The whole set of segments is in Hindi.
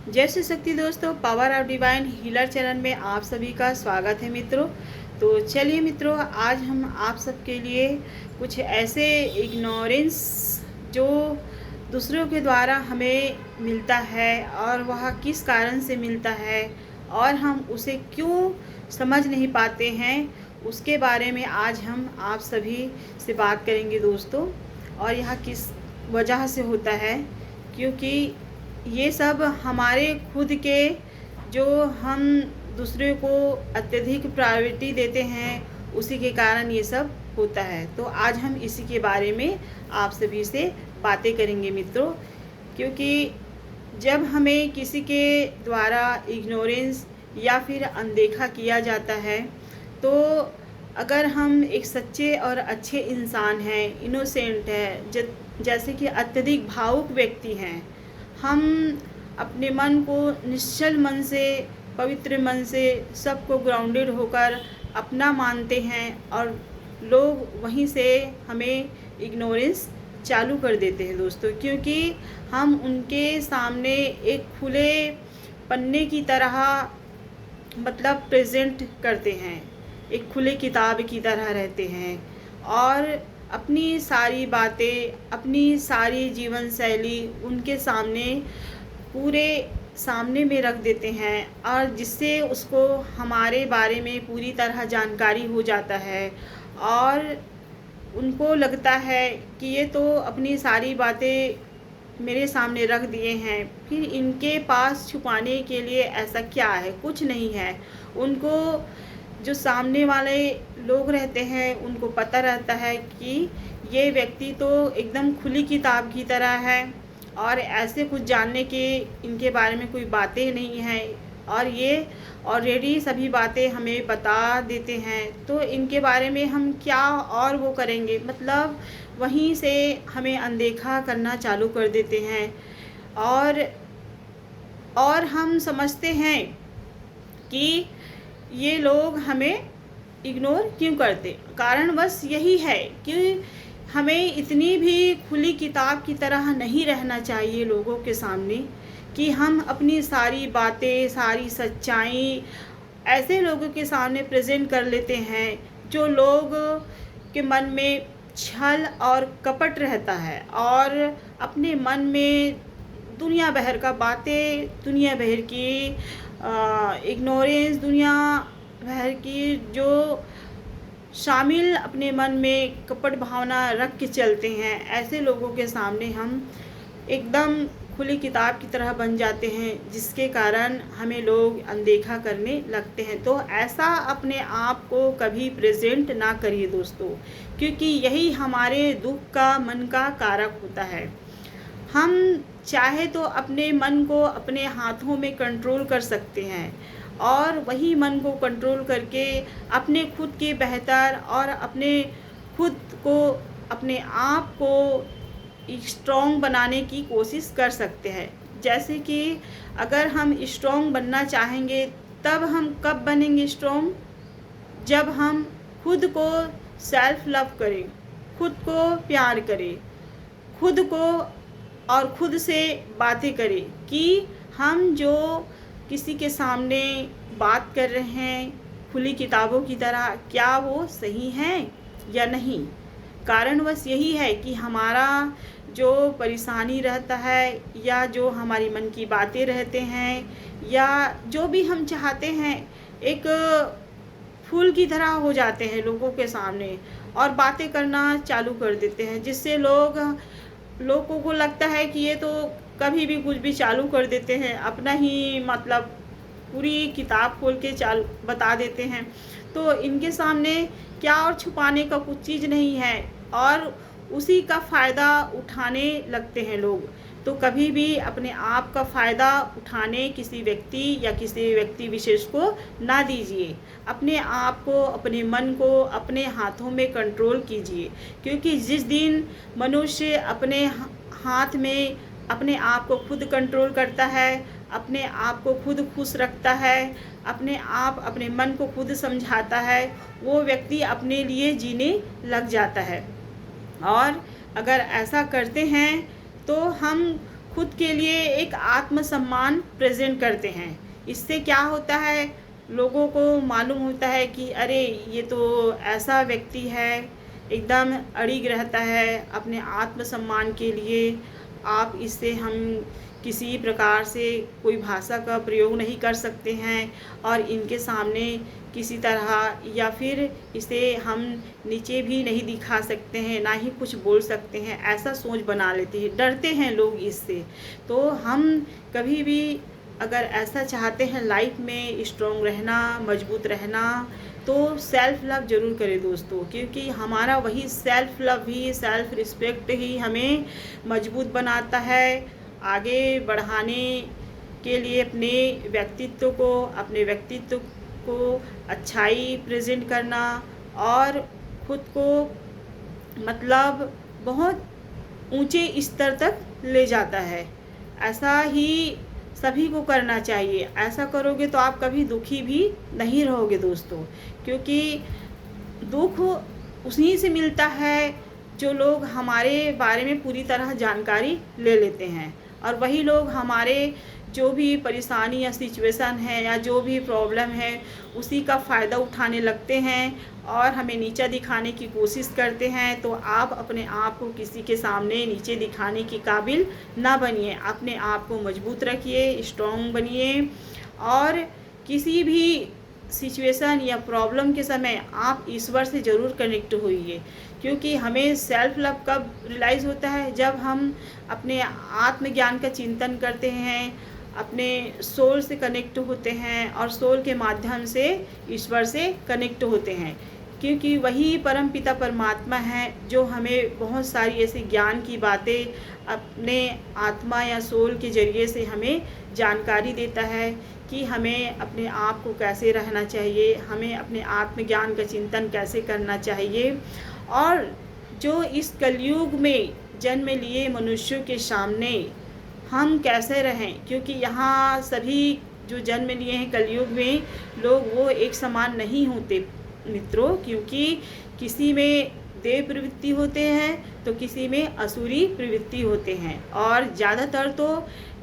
जय श्री शक्ति दोस्तों, power of divine healer channel में आप सभी का स्वागत है मित्रों। तो चलिए मित्रों, आज हम आप सबके लिए कुछ ऐसे इग्नोरेंस जो दूसरों के द्वारा हमें मिलता है और वह किस कारण से मिलता है और हम उसे क्यों समझ नहीं पाते हैं, उसके बारे में आज हम आप सभी से बात करेंगे दोस्तों। और यह किस वजह से होता है, क्योंकि ये सब हमारे खुद के जो हम दूसरे को अत्यधिक प्रायोरिटी देते हैं, उसी के कारण ये सब होता है। तो आज हम इसी के बारे में आप सभी से बातें करेंगे मित्रों। क्योंकि जब हमें किसी के द्वारा इग्नोरेंस या फिर अनदेखा किया जाता है, तो अगर हम एक सच्चे और अच्छे इंसान हैं, इनोसेंट है, जैसे कि अत्यधिक भावुक व्यक्ति हैं, हम अपने मन को निश्चल मन से, पवित्र मन से सबको ग्राउंडेड होकर अपना मानते हैं और लोग वहीं से हमें इग्नोरेंस चालू कर देते हैं दोस्तों। क्योंकि हम उनके सामने एक खुले पन्ने की तरह मतलब प्रेजेंट करते हैं, एक खुले किताब की तरह रहते हैं और अपनी सारी बातें, अपनी सारी जीवन शैली उनके सामने पूरे सामने में रख देते हैं, और जिससे उसको हमारे बारे में पूरी तरह जानकारी हो जाता है और उनको लगता है कि ये तो अपनी सारी बातें मेरे सामने रख दिए हैं, फिर इनके पास छुपाने के लिए ऐसा क्या है, कुछ नहीं है। उनको जो सामने वाले लोग रहते हैं उनको पता रहता है कि ये व्यक्ति तो एकदम खुली किताब की तरह है और ऐसे कुछ जानने के इनके बारे में कोई बातें नहीं हैं, और ये ऑलरेडी सभी बातें हमें बता देते हैं। तो इनके बारे में हम क्या और वो करेंगे, मतलब वहीं से हमें अनदेखा करना चालू कर देते हैं। और हम समझते हैं कि ये लोग हमें इग्नोर क्यों करते, कारण बस यही है कि हमें इतनी भी खुली किताब की तरह नहीं रहना चाहिए लोगों के सामने कि हम अपनी सारी बातें, सारी सच्चाई ऐसे लोगों के सामने प्रेजेंट कर लेते हैं जो लोग के मन में छल और कपट रहता है और अपने मन में दुनिया भर का बातें, दुनिया भर की इग्नोरेंस, दुनिया भर की जो शामिल अपने मन में कपट भावना रख के चलते हैं, ऐसे लोगों के सामने हम एकदम खुली किताब की तरह बन जाते हैं, जिसके कारण हमें लोग अनदेखा करने लगते हैं। तो ऐसा अपने आप को कभी प्रेजेंट ना करिए दोस्तों, क्योंकि यही हमारे दुख का, मन का कारक होता है। हम चाहे तो अपने मन को अपने हाथों में कंट्रोल कर सकते हैं और वही मन को कंट्रोल करके अपने खुद के बेहतर और अपने खुद को, अपने आप को स्ट्रॉन्ग बनाने की कोशिश कर सकते हैं। जैसे कि अगर हम स्ट्रॉन्ग बनना चाहेंगे, तब हम कब बनेंगे स्ट्रॉन्ग, जब हम खुद को सेल्फ लव करें, खुद को प्यार करें, खुद को और खुद से बातें करें कि हम जो किसी के सामने बात कर रहे हैं खुली किताबों की तरह, क्या वो सही है या नहीं। कारण बस यही है कि हमारा जो परेशानी रहता है या जो हमारी मन की बातें रहते हैं या जो भी हम चाहते हैं, एक फूल की तरह हो जाते हैं लोगों के सामने और बातें करना चालू कर देते हैं, जिससे लोगों को लगता है कि ये तो कभी भी कुछ भी चालू कर देते हैं, अपना ही मतलब पूरी किताब खोल के बता देते हैं। तो इनके सामने क्या और छुपाने का कुछ चीज़ नहीं है और उसी का फ़ायदा उठाने लगते हैं लोग। तो कभी भी अपने आप का फ़ायदा उठाने किसी व्यक्ति या किसी व्यक्ति विशेष को ना दीजिए। अपने आप को, अपने मन को अपने हाथों में कंट्रोल कीजिए, क्योंकि जिस दिन मनुष्य अपने हाथ में अपने आप को खुद कंट्रोल करता है, अपने आप को खुद खुश रखता है, अपने मन को खुद समझाता है, वो व्यक्ति अपने लिए जीने लग जाता है। और अगर ऐसा करते हैं तो हम खुद के लिए एक आत्मसम्मान प्रेजेंट करते हैं। इससे क्या होता है, लोगों को मालूम होता है कि अरे ये तो ऐसा व्यक्ति है, एकदम अड़िग रहता है अपने आत्मसम्मान के लिए। आप इससे हम किसी प्रकार से कोई भाषा का प्रयोग नहीं कर सकते हैं और इनके सामने किसी तरह या फिर इसे हम नीचे भी नहीं दिखा सकते हैं, ना ही कुछ बोल सकते हैं, ऐसा सोच बना लेते हैं, डरते हैं लोग इससे। तो हम कभी भी अगर ऐसा चाहते हैं लाइफ में स्ट्रॉन्ग रहना, मजबूत रहना, तो सेल्फ़ लव ज़रूर करें दोस्तों, क्योंकि हमारा वही सेल्फ़ लव ही, सेल्फ़ रिस्पेक्ट ही हमें मजबूत बनाता है आगे बढ़ाने के लिए। अपने व्यक्तित्व को अच्छाई प्रेजेंट करना और ख़ुद को मतलब बहुत ऊंचे स्तर तक ले जाता है। ऐसा ही सभी को करना चाहिए। ऐसा करोगे तो आप कभी दुखी भी नहीं रहोगे दोस्तों, क्योंकि दुख उन्हीं से मिलता है जो लोग हमारे बारे में पूरी तरह जानकारी ले लेते हैं, और वही लोग हमारे जो भी परेशानी या सिचुएशन है या जो भी प्रॉब्लम है उसी का फ़ायदा उठाने लगते हैं और हमें नीचा दिखाने की कोशिश करते हैं। तो आप अपने आप को किसी के सामने नीचे दिखाने के काबिल ना बनिए। अपने आप को मजबूत रखिए, स्ट्रॉन्ग बनिए, और किसी भी सिचुएशन या प्रॉब्लम के समय आप ईश्वर से ज़रूर कनेक्ट होइए, क्योंकि हमें सेल्फ़ लव कब रियलाइज़ होता है, जब हम अपने आत्मज्ञान का चिंतन करते हैं, अपने सोल से कनेक्ट होते हैं और सोल के माध्यम से ईश्वर से कनेक्ट होते हैं, क्योंकि वही परम पिता परमात्मा है जो हमें बहुत सारी ऐसी ज्ञान की बातें अपने आत्मा या सोल के ज़रिए से हमें जानकारी देता है कि हमें अपने आप को कैसे रहना चाहिए, हमें अपने आत्मज्ञान का चिंतन कैसे करना चाहिए, और जो इस कलयुग में जन्म लिए मनुष्यों के सामने हम कैसे रहें, क्योंकि यहाँ सभी जो जन्म लिए हैं कलयुग में लोग वो एक समान नहीं होते मित्रों, क्योंकि किसी में देव प्रवृत्ति होते हैं तो किसी में असुरी प्रवृत्ति होते हैं, और ज़्यादातर तो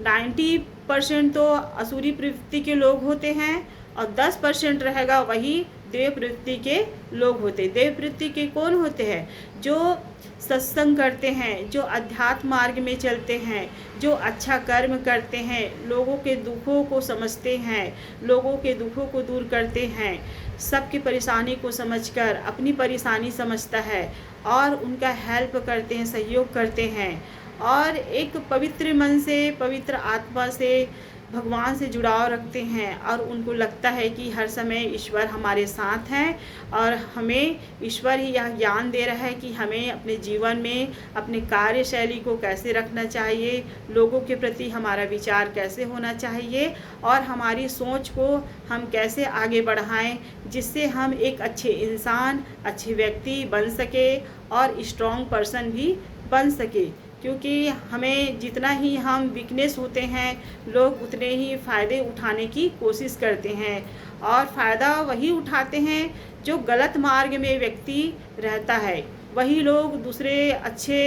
90% तो असुरी प्रवृत्ति के लोग होते हैं और 10% रहेगा वही देव प्रवृत्ति के लोग होते। देव प्रवृत्ति के कौन होते हैं? जो सत्संग करते हैं, जो अध्यात्म मार्ग में चलते हैं, जो अच्छा कर्म करते हैं, लोगों के दुखों को समझते हैं, लोगों के दुखों को दूर करते हैं, सबकी परेशानी को समझकर अपनी परेशानी समझता है और उनका हेल्प करते हैं, सहयोग करते हैं, और एक पवित्र मन से, पवित्र आत्मा से भगवान से जुड़ाव रखते हैं, और उनको लगता है कि हर समय ईश्वर हमारे साथ हैं और हमें ईश्वर ही यह ज्ञान दे रहा है कि हमें अपने जीवन में अपने कार्यशैली को कैसे रखना चाहिए, लोगों के प्रति हमारा विचार कैसे होना चाहिए, और हमारी सोच को हम कैसे आगे बढ़ाएं, जिससे हम एक अच्छे इंसान, अच्छे व्यक्ति बन सके और स्ट्रॉन्ग पर्सन भी बन सके। क्योंकि हमें जितना ही हम वीकनेस होते हैं, लोग उतने ही फ़ायदे उठाने की कोशिश करते हैं, और फ़ायदा वही उठाते हैं जो गलत मार्ग में व्यक्ति रहता है। वही लोग दूसरे अच्छे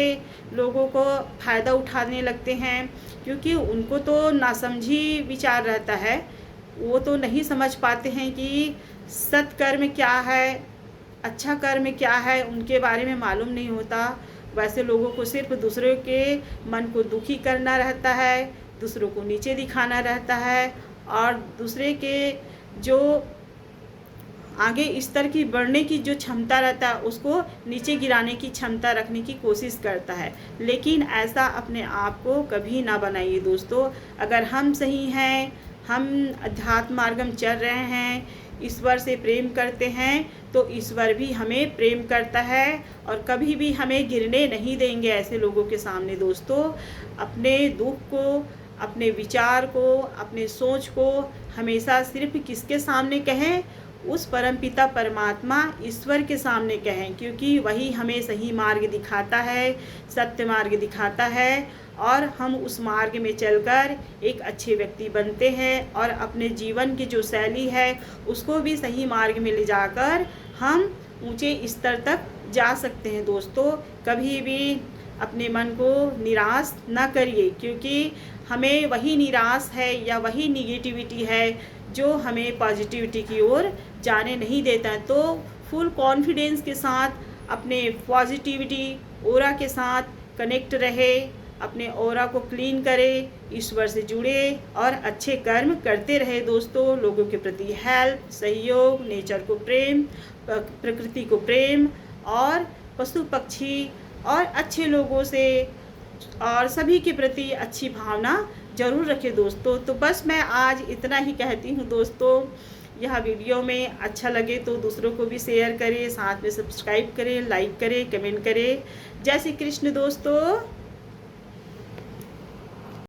लोगों को फ़ायदा उठाने लगते हैं, क्योंकि उनको तो नासमझी विचार रहता है। वो तो नहीं समझ पाते हैं कि सत्कर्म क्या है, अच्छा कर्म क्या है, उनके बारे में मालूम नहीं होता। वैसे लोगों को सिर्फ दूसरों के मन को दुखी करना रहता है, दूसरों को नीचे दिखाना रहता है, और दूसरे के जो आगे स्तर की बढ़ने की जो क्षमता रहता है उसको नीचे गिराने की क्षमता रखने की कोशिश करता है। लेकिन ऐसा अपने आप को कभी ना बनाइए दोस्तों। अगर हम सही हैं, हम अध्यात्म मार्ग में चल रहे हैं, ईश्वर से प्रेम करते हैं, तो ईश्वर भी हमें प्रेम करता है और कभी भी हमें गिरने नहीं देंगे ऐसे लोगों के सामने दोस्तों। अपने दुख को, अपने विचार को, अपने सोच को हमेशा सिर्फ किसके सामने कहें? उस परमपिता परमात्मा ईश्वर के सामने कहें, क्योंकि वही हमें सही मार्ग दिखाता है, सत्य मार्ग दिखाता है, और हम उस मार्ग में चलकर एक अच्छे व्यक्ति बनते हैं और अपने जीवन की जो शैली है उसको भी सही मार्ग में ले जाकर हम ऊंचे स्तर तक जा सकते हैं दोस्तों। कभी भी अपने मन को निराश ना करिए, क्योंकि हमें वही निराश है या वही निगेटिविटी है जो हमें पॉजिटिविटी की ओर जाने नहीं देता है। तो फुल कॉन्फिडेंस के साथ अपने पॉजिटिविटी ऑरा के साथ कनेक्ट रहे, अपने ऑरा को क्लीन करें, ईश्वर से जुड़े और अच्छे कर्म करते रहे दोस्तों। लोगों के प्रति हेल्प, सहयोग, नेचर को प्रेम, प्रकृति को प्रेम और पशु पक्षी और अच्छे लोगों से और सभी के प्रति अच्छी भावना ज़रूर रखें दोस्तों। तो बस मैं आज इतना ही कहती हूँ दोस्तों। यह वीडियो में अच्छा लगे तो दूसरों को भी शेयर करें, साथ में सब्सक्राइब करें, लाइक करें, कमेंट करें। जय श्री कृष्ण दोस्तों।